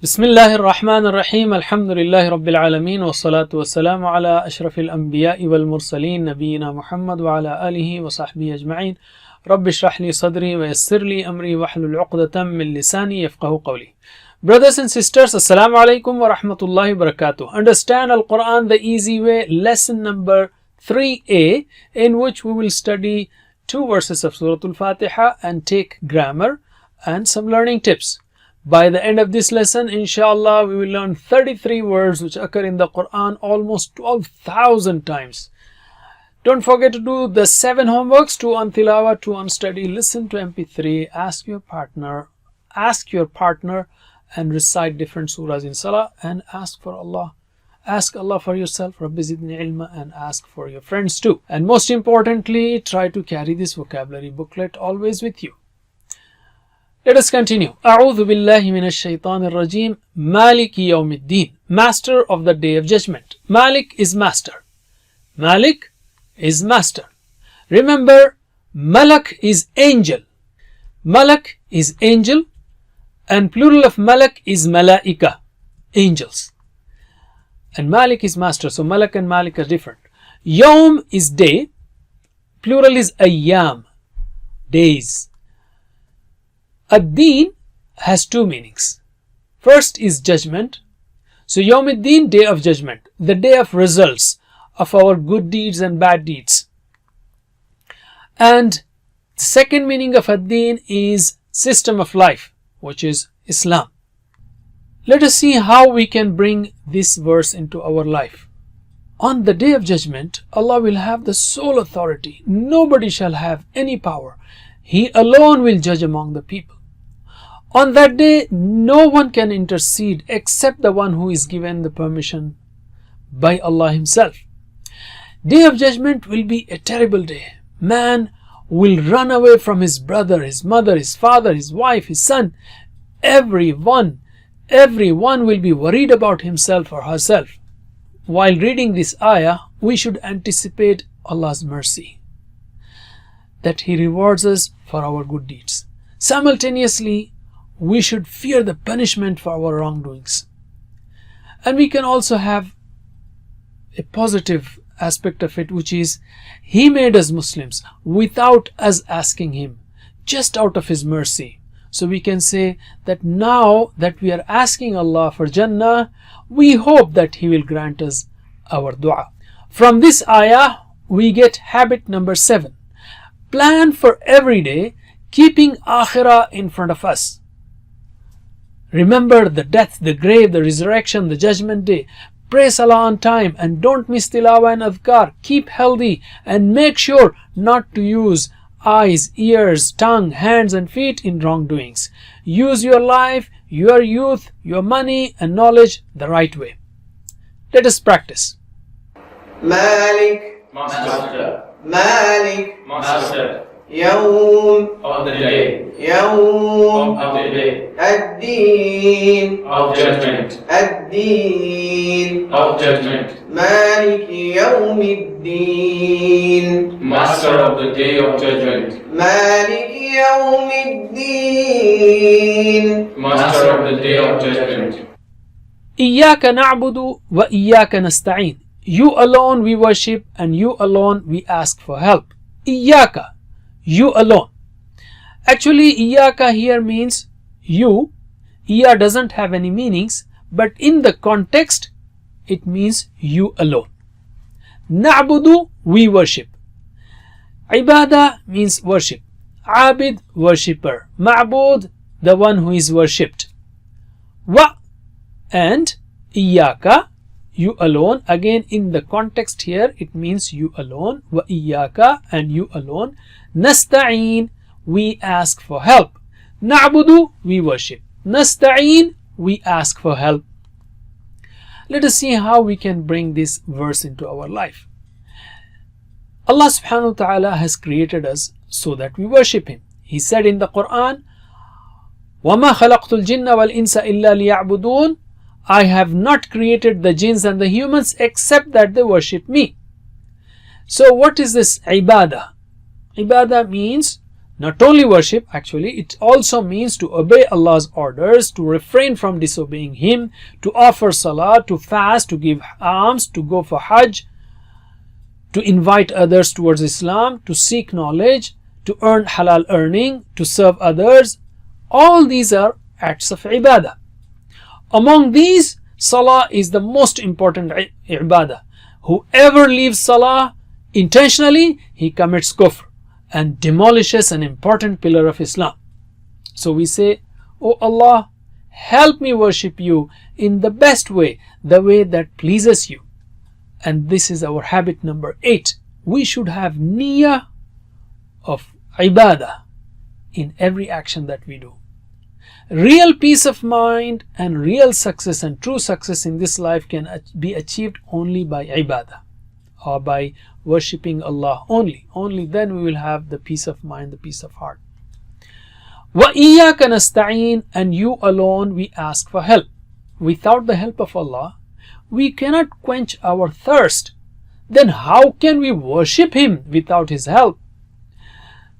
بسم الله الرحمن الرحيم الحمد لله رب العالمين والصلاة والسلام على أشرف الأنبياء والمرسلين نبينا محمد وعلى آله وصحبه أجمعين رب اشرح لي صدري ويسر لي أمري واحلل عقدة من لساني يفقه قولي. Brothers and sisters, Assalamu alaikum wa rahmatullahi wa barakatuh. Understand Al-Quran the easy way, lesson number 3a, in which we will study 2 verses of Surah Al-Fatiha and take grammar and some learning tips. By the end of this lesson, inshallah, we will learn 33 words which occur in the Quran almost 12,000 times. Don't forget to do the 7 homeworks, 2 on tilawah, 2 on study, listen to MP3, ask your partner and recite different surahs in salah and ask for Allah. Ask Allah for yourself, Rabbi zidni ilma, and ask for your friends too. And most importantly, try to carry this vocabulary booklet always with you. Let us continue. A'udhu billahi minash shaitanir rajim. Maliki yawmiddin. Master of the day of judgment. Malik is master. Malik is master. Remember, Malak is angel. Malak is angel and plural of Malak is Malaika, angels. And Malik is master, so Malak and Malik are different. Yawm is day, plural is Ayyam, days. Ad-Din has 2 meanings. First is judgment. So Yawmiddin, day of judgment, the day of results of our good deeds and bad deeds. And the second meaning of Ad-Din is system of life, which is Islam. Let us see how we can bring this verse into our life. On the day of judgment, Allah will have the sole authority. Nobody shall have any power. He alone will judge among the people. On that day, no one can intercede except the one who is given the permission by Allah Himself. Day of judgment will be a terrible day. Man will run away from his brother, his mother, his father, his wife, his son. Everyone will be worried about himself or herself. While reading this ayah, we should anticipate Allah's mercy, that He rewards us for our good deeds. Simultaneously, we should fear the punishment for our wrongdoings. And we can also have a positive aspect of it, which is He made us Muslims without us asking Him, just out of His mercy. So we can say that now that we are asking Allah for Jannah, we hope that He will grant us our dua. From this ayah, we get habit number 7. Plan for every day, keeping akhirah in front of us. Remember the death, the grave, the resurrection, the judgment day. Pray salah on time and don't miss tilawah and adhkar. Keep healthy and make sure not to use eyes, ears, tongue, hands and feet in wrongdoings. Use your life, your youth, your money and knowledge the right way. Let us practice. Malik, Master. Malik, Master. Yawm, Of the day. Yawm, Of the day. Ad-Din, Of judgment. Ad-Din, Of judgment. Maliki Yawmiddin, Master of the day of judgment. Maliki Yawmiddin, Master of the day of judgment. Iyyaka na'budu wa iyyaka nasta'in. You alone we worship and you alone we ask for help. Iyyaka, you alone. Actually, Iyyaka here means you. Iyya doesn't have any meanings, but in the context, it means you alone. Na'budu, we worship. Ibadah means worship. Abid, worshipper. Ma'bud, the one who is worshipped. Wa, and Iyyaka, you alone. Again, in the context here, it means you alone. Wa iyyaka, and you alone. Nasta'een, we ask for help. Na'budu, we worship. Nasta'een, we ask for help. Let us see how we can bring this verse into our life. Allah subhanahu wa ta'ala has created us so that we worship Him. He said in the Quran, وَمَا خَلَقْتُ الْجِنَّ وَالْإِنسَ إِلَّا لِيَعْبُدُونَ. I have not created the jinns and the humans except that they worship me. So what is this ibadah? Ibadah means Not only worship, actually, it also means to obey Allah's orders, to refrain from disobeying Him, to offer salah, to fast, to give alms, to go for Hajj, to invite others towards Islam, to seek knowledge, to earn halal earning, to serve others. All these are acts of ibadah. Among these, salah is the most important ibadah. Whoever leaves salah intentionally, he commits kufr and demolishes an important pillar of Islam. So we say, "Oh Allah, help me worship you in the best way, the way that pleases you." And this is our habit number 8. We should have niyyah of ibadah in every action that we do. Real peace of mind and real success and true success in this life can be achieved only by ibadah, or by worshipping Allah only. Only then we will have the peace of mind, the peace of heart. وَإِيَّاكَ نَسْتَعِينَ, and you alone we ask for help. Without the help of Allah, we cannot quench our thirst. Then how can we worship Him without His help?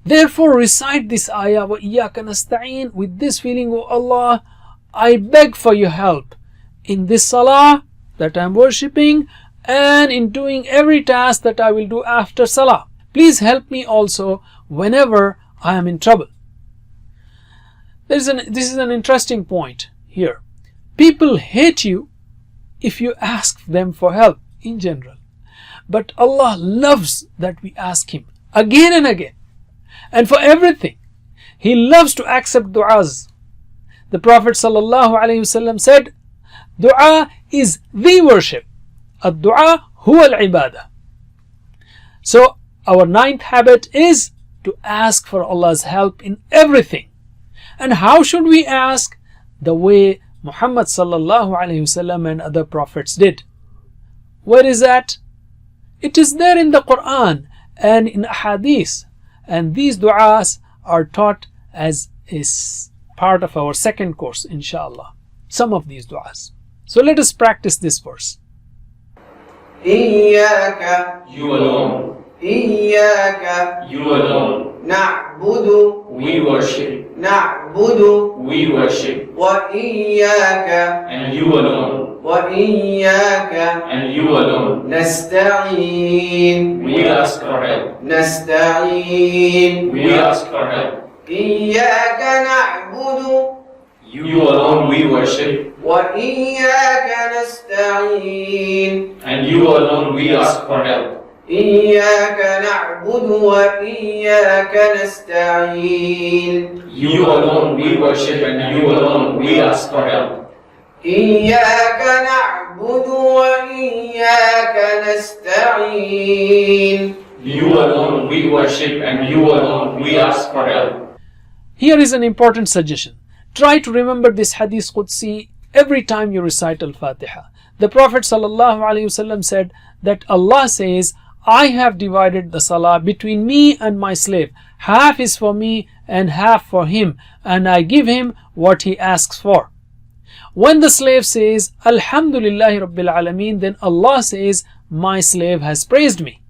Therefore recite this ayah, وَإِيَّاكَ نَسْتَعِينَ, with this feeling, "Oh Allah, I beg for your help in this salah that I am worshipping, and in doing every task that I will do after salah. Please help me also whenever I am in trouble." This is an interesting point here. People hate you if you ask them for help in general, but Allah loves that we ask Him again and again, and for everything. He loves to accept du'as. The Prophet ﷺ said, "Dua is the worship. Ad-du'a huwa al-ibadah." So our 9th habit is to ask for Allah's help in everything. And how should we ask? The way Muhammad ﷺ and other prophets did. Where is that? It is there in the Quran and in Ahadith. And these du'as are taught as is part of our 2nd course, inshallah. Some of these du'as. So let us practice this verse. إياك You alone. إياك You alone. نعبد We worship. نعبد We worship. وإياك And you alone. وإياك And you alone. نستعين We ask for help. نستعين We ask for help. إياك نعبد You alone we worship. وإياك نستعين And you alone we ask for help. إياك نعبد وإياك نستعين You alone we worship and you alone we ask for help. إياك نعبد وإياك نستعين You alone we worship and you alone we ask for help. Here is an important suggestion. Try to remember this Hadith Qudsi every time you recite Al-Fatiha. The Prophet ﷺ said that Allah says, "I have divided the salah between me and my slave. Half is for me and half for him, and I give him what he asks for." When the slave says, "Alhamdulillahi Rabbil Alameen," then Allah says, "My slave has praised me."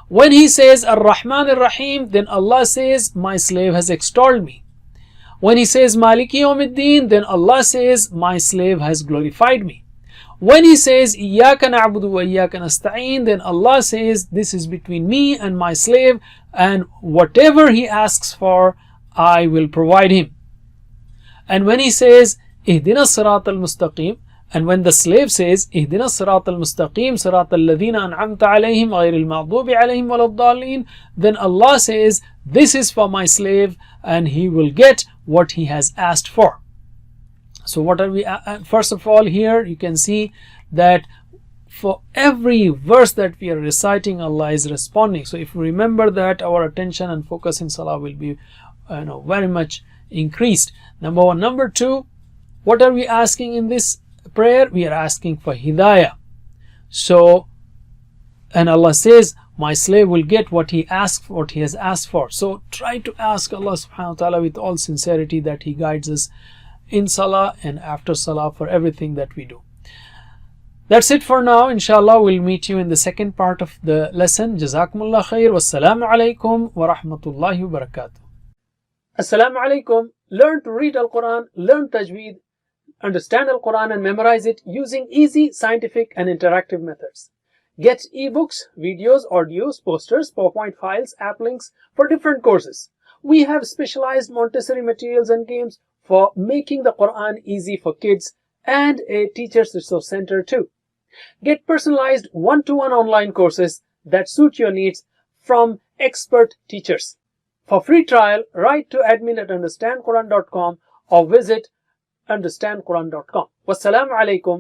When he says, "Ar-Rahman Ar-Rahim," then Allah says, "My slave has extolled me." When he says, "Maliki Yawmiddin," then Allah says, "My slave has glorified me." When he says, "Iyyaka na'budu wa iyyaka nasta'in," then Allah says, "This is between me and my slave, and whatever he asks for, I will provide him." And when he says, "Ihdina as-sirata al-mustaqim," and when the slave says, "Ihdina as-sirata al-mustaqim, sirata alladhina an'amta alayhim, ghayril maghdubi alayhim waladdallin," then Allah says, "This is for my slave, and he will get what he has asked for." So what are we, first of all, here you can see that for every verse that we are reciting, Allah is responding. So if we remember that, our attention and focus in salah will be very much increased. Number one. Number two, what are we asking in this prayer? We are asking for hidayah. So, and Allah says, "My slave will get what he asks, what he has asked for." So try to ask Allah subhanahu wa ta'ala with all sincerity that He guides us in salah and after salah for everything that we do. That's it for now. Inshallah, we'll meet you in the second part of the lesson. Jazakumullah khair. Wassalamu alaikum wa rahmatullahi wa barakatuh. Assalamu alaikum. Learn to read Al-Quran, learn Tajweed, understand Al-Quran and memorize it using easy, scientific and interactive methods. Get ebooks, videos, audios, posters, PowerPoint files, app links for different courses. We have specialized Montessori materials and games for making the Quran easy for kids and a teacher's resource center too. Get personalized one-to-one online courses that suit your needs from expert teachers. For free trial, write to admin@understandquran.com or visit understandquran.com. Wassalamu alaikum.